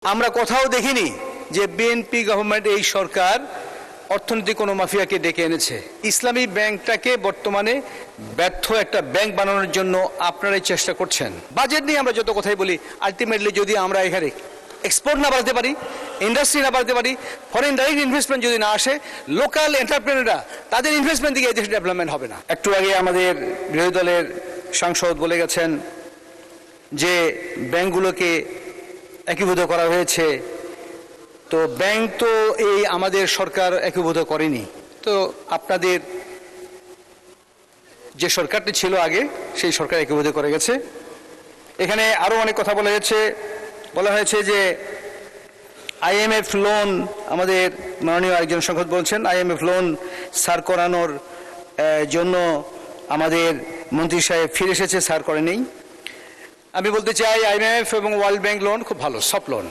আমরা কোথাও দেখিনি যে বিএনপি গভর্নমেন্ট এই সরকার অর্থনৈতিক কোনো মাফিয়াকে ডেকে এনেছে। ইসলামী ব্যাংকটাকে বর্তমানে ব্যর্থ একটা ব্যাংক বানানোর জন্য আপনারাই চেষ্টা করছেন। বাজেট নিয়ে আমরা যত কথাই বলি, আলটিমেটলি যদি আমরা এখানে এক্সপোর্ট না বাড়াতে পারি, ইন্ডাস্ট্রি না বাড়াতে পারি, ফরেন ডাইরেক্ট ইনভেস্টমেন্ট যদি না আসে, লোকাল এন্টারপ্রেনাররা তাদের ইনভেস্টমেন্ট দিকে এই দেশে ডেভেলপমেন্ট হবে না। একটু আগে আমাদের বিরোধী দলের সাংসদ বলে গেছেন যে ব্যাংকগুলোকে একীভূত করা হয়েছে। তো ব্যাংক তো এই আমাদের সরকার একীভূত করেনি। তো আপনাদের যে সরকারটি ছিল আগে, সেই সরকার একীভূত করে গেছে। এখানে আরও অনেক কথা বলা হয়েছে যে আইএমএফ লোন, আমাদের মাননীয় একজন সংসদ বলছেন আইএমএফ লোন সার করানোর জন্য আমাদের মন্ত্রী সাহেব ফিরে এসেছে, সার করে নেই। আমি বলতে চাই আইএমএফ এবং ওয়ার্ল্ড ব্যাংক লোন খুব ভালো, সফট লোন,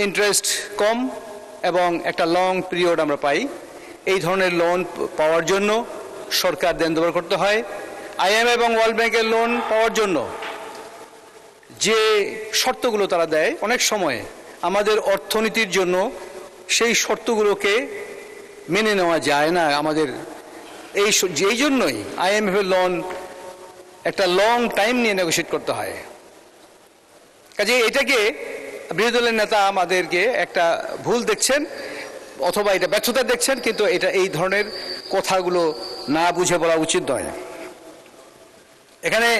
ইন্টারেস্ট কম এবং একটা লং পিরিয়ড আমরা পাই। এই ধরনের লোন পাওয়ার জন্য সরকার দেন দেওয়ার করতে হয়। আইএমএফ এবং ওয়ার্ল্ড ব্যাংকের লোন পাওয়ার জন্য যে শর্তগুলো তারা দেয়, অনেক সময় আমাদের অর্থনীতির জন্য সেই শর্তগুলোকে মেনে নেওয়া যায় না আমাদের। এই জন্যই আইএমএফ এর লোন একটা লং টাইম নিয়ে নেগোশিয়েট করতে হয়। কাজে এটাকে বিরোধী দলের নেতা আমাদেরকে একটা ভুল দেখছেন অথবা এটা ব্যর্থতা দেখছেন, কিন্তু এটা এই ধরনের কথাগুলো না বুঝে বলা উচিত নয়। এখানে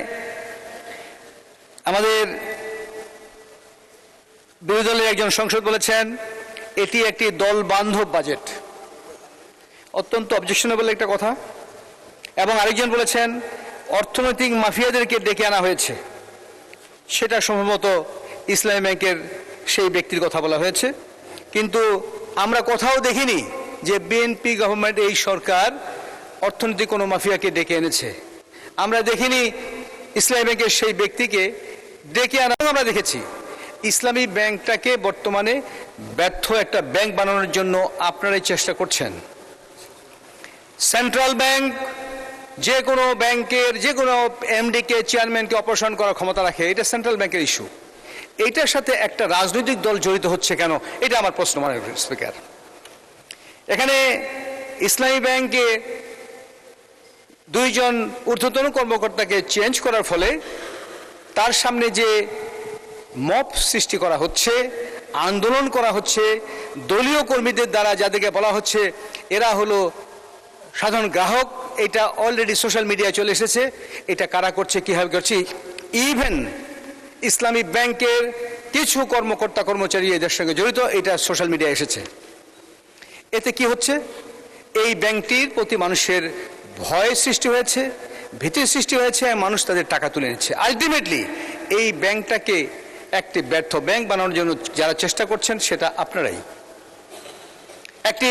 আমাদের বিরোধী দলের একজন সংসদ বলেছেন এটি একটি দল বান্ধব বাজেট, অত্যন্ত অবজেকশনেবল একটা কথা। এবং আরেকজন বলেছেন অর্থনৈতিক মাফিয়াদেরকে ডেকে আনা হয়েছে, সেটা সম্ভবত ইসলামী ব্যাংকের সেই ব্যক্তির কথা বলা হয়েছে। কিন্তু আমরা কোথাও দেখিনি যে বিএনপি গভর্নমেন্ট এই সরকার অর্থনৈতিক কোনো মাফিয়াকে ডেকে এনেছে। আমরা দেখিনি ইসলামী ব্যাংকের সেই ব্যক্তিকে ডেকে আনা। আমরা দেখেছি ইসলামী ব্যাংকটাকে বর্তমানে ব্যর্থ একটা ব্যাংক বানানোর জন্য আপনারাই চেষ্টা করছেন। সেন্ট্রাল ব্যাংক যে কোনো ব্যাংকের যে কোনো এমডিকে, চেয়ারম্যানকে অপারেশন করার ক্ষমতা রাখে, এটা সেন্ট্রাল ব্যাংকের ইস্যু। এইটার সাথে একটা রাজনৈতিক দল জড়িত হচ্ছে কেন, এটা আমার প্রশ্ন। মাননীয় স্পিকার, এখানে ইসলামী ব্যাংকে দুইজন ঊর্ধ্বতন কর্মকর্তাকে চেঞ্জ করার ফলে তার সামনে যে মব সৃষ্টি করা হচ্ছে, আন্দোলন করা হচ্ছে, দলীয় কর্মীদের দ্বারা যাদেরকে বলা হচ্ছে এরা হলো সাধারণ গ্রাহক, এটা অলরেডি সোশ্যাল মিডিয়ায় চলে এসেছে। এটা কারা করছে, কীভাবে করছে, ইভেন ইসলামী ব্যাংকের কিছু কর্মকর্তা কর্মচারী এদের সঙ্গে জড়িত, এটা সোশ্যাল মিডিয়ায় এসেছে। এতে কি হচ্ছে, এই ব্যাংকটির প্রতি মানুষের ভয় সৃষ্টি হয়েছে, ভীতির সৃষ্টি হয়েছে, মানুষ তাদের টাকা তুলে নিচ্ছে। আলটিমেটলি এই ব্যাংকটাকে একটি ব্যর্থ ব্যাংক বানানোর জন্য যারা চেষ্টা করছেন সেটা আপনারাই। একটি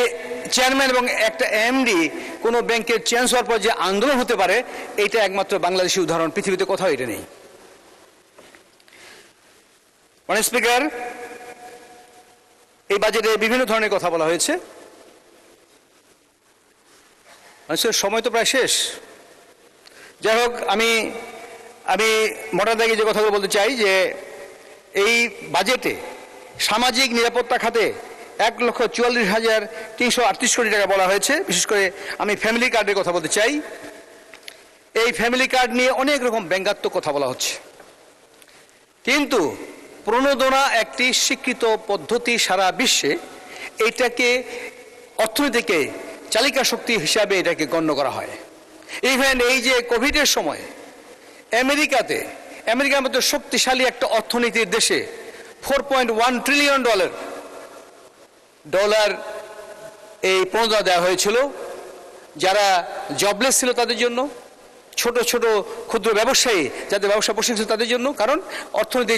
চেয়ারম্যান এবং একটা এমডি কোনো ব্যাংকের চেঞ্জ হওয়ার পর যে আন্দোলন হতে পারে, এটা একমাত্র বাংলাদেশি উদাহরণ, পৃথিবীতে কোথাও এটা নেই। মাননীয় স্পিকার, এই বাজেটে বিভিন্ন ধরনের কথা বলা হয়েছে। মানুষের সময় তো প্রায় শেষ। যাই হোক, আমি মোটা দাগে যে কথাগুলো বলতে চাই যে এই বাজেটে সামাজিক নিরাপত্তা খাতে 1,44,338 কোটি টাকা বলা হয়েছে। বিশেষ করে আমি ফ্যামিলি কার্ডের কথা বলতে চাই। এই ফ্যামিলি কার্ড নিয়ে অনেক রকম ব্যঙ্গাত্মক কথা বলা হচ্ছে, কিন্তু প্রণোদনা একটি স্বীকৃত পদ্ধতি সারা বিশ্বে। এটাকে অর্থনীতিকে চালিকা শক্তি হিসাবে এটাকে গণ্য করা হয়। ইভেন এই যে কোভিডের সময় আমেরিকার মতো শক্তিশালী একটা অর্থনীতির দেশে $4.1 ট্রিলিয়ন এই প্রণোদনা দেওয়া হয়েছিল যারা জবলেস ছিল তাদের জন্য, ছোট ছোট ক্ষুদ্র ব্যবসায়ী যাদের ব্যবসা প্রতিষ্ঠান ছিল তাদের জন্য। কারণ অর্থনীতি।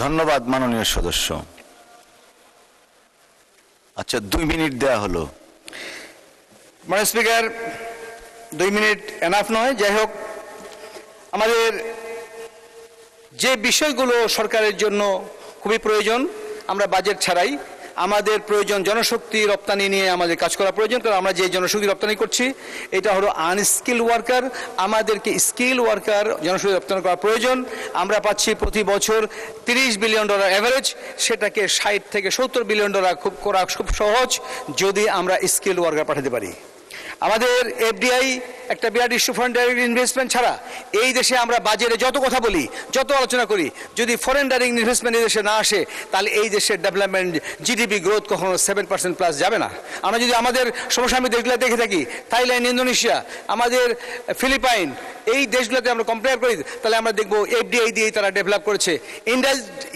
ধন্যবাদ মাননীয় সদস্য। আচ্ছা, 2 মিনিট দেয়া হলো। মাননীয় স্পিকার, 2 মিনিট এনাফ নয়। যাই হোক, আমাদের যে বিষয়গুলো সরকারের জন্য খুবই প্রয়োজন, আমরা বাজেট ছাড়াই আমাদের প্রয়োজন জনশক্তি রপ্তানি নিয়ে আমাদের কাজ করা প্রয়োজন, কারণ আমরা যে জনশক্তি রপ্তানি করছি এটা হলো আনস্কিল ওয়ার্কার। আমাদেরকে স্কিল ওয়ার্কার জনশক্তি রপ্তানি করা প্রয়োজন। আমরা পাচ্ছি প্রতি বছর $30 বিলিয়ন অ্যাভারেজ, সেটাকে 60 থেকে $70 বিলিয়ন করা খুব সহজ যদি আমরা স্কিল ওয়ার্কার পাঠাতে পারি। আমাদের এফডিআই একটা বিরাট ইস্যু, ফরেন ডাইরেক্ট ইনভেস্টমেন্ট ছাড়া এই দেশে আমরা বাজেটে যত কথা বলি, যত আলোচনা করি, যদি ফরেন ডাইরেক্ট ইনভেস্টমেন্ট এই দেশে না আসে তাহলে এই দেশের ডেভেলপমেন্ট জিডিপি গ্রোথ কখনো 7% প্লাস যাবে না। আমরা যদি আমাদের সমসাময়িক দেশগুলো দেখে থাকি, থাইল্যান্ড, ইন্দোনেশিয়া, আমাদের ফিলিপাইন, এই দেশগুলোতে আমরা কম্পেয়ার করি তাহলে আমরা দেখবো এফডিআই দিয়েই তারা ডেভেলপ করেছে।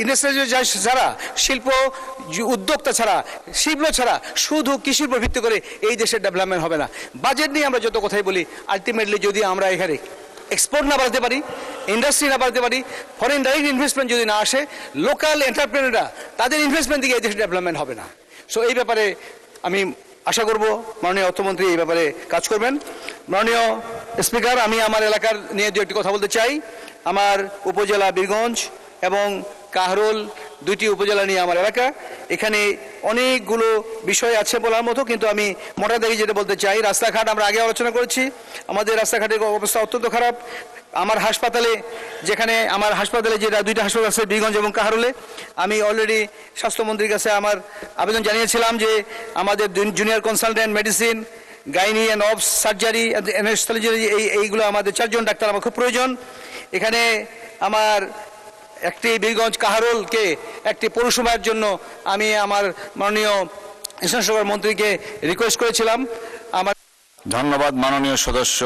ইন্ডাস্ট্রিয়াল ছাড়া, শিল্প উদ্যোক্তা ছাড়া, শিল্প ছাড়া শুধু কৃষির উপর ভিত্তি করে এই দেশের ডেভেলপমেন্ট হবে না। বাজেট নিয়ে আমরা যত কথাই বলি, আলটিমেটলি যদি আমরা এখানে এক্সপোর্ট না বাড়াতে পারি, ইন্ডাস্ট্রি না বাড়াতে পারি, ফরেন ডাইরেক্ট ইনভেস্টমেন্ট যদি না আসে, লোকাল এন্টারপ্রেনাররা তাদের ইনভেস্টমেন্ট দিকে এই দেশের ডেভেলপমেন্ট হবে না। সো এই ব্যাপারে আমি আশা করব মাননীয় অর্থমন্ত্রী এই ব্যাপারে কাজ করবেন। মাননীয় স্পিকার, আমি আমার এলাকার নিয়ে দু একটি কথা বলতে চাই। আমার উপজেলা বীরগঞ্জ এবং কাহরোল, দুইটি উপজেলা নিয়ে আমার এলাকা। এখানে অনেকগুলো বিষয় আছে বলার মতো, কিন্তু আমি মোটা দাগে যেটা বলতে চাই, রাস্তাঘাট আমরা আগে আলোচনা করেছি। আমাদের রাস্তাঘাটের অবস্থা অত্যন্ত খারাপ। আমার হাসপাতালে যেটা দুইটা হাসপাতাল আছে বীরগঞ্জ এবং কাহরোলে, আমি অলরেডি স্বাস্থ্যমন্ত্রীর কাছে আমার আবেদন জানিয়েছিলাম যে আমাদের junior consultant medicine, gynae and obs, surgery, anaesthesiology, এইগুলো আমাদের 4 জন ডাক্তার আমার খুব প্রয়োজন। এখানে আমার একটি বীরগঞ্জ কাহরোলকে একটি পৌরসভার জন্য আমি আমার মাননীয় ইসলাম সরকার মন্ত্রীকে রিকোয়েস্ট করেছিলাম। আমার ধন্যবাদ মাননীয় সদস্য।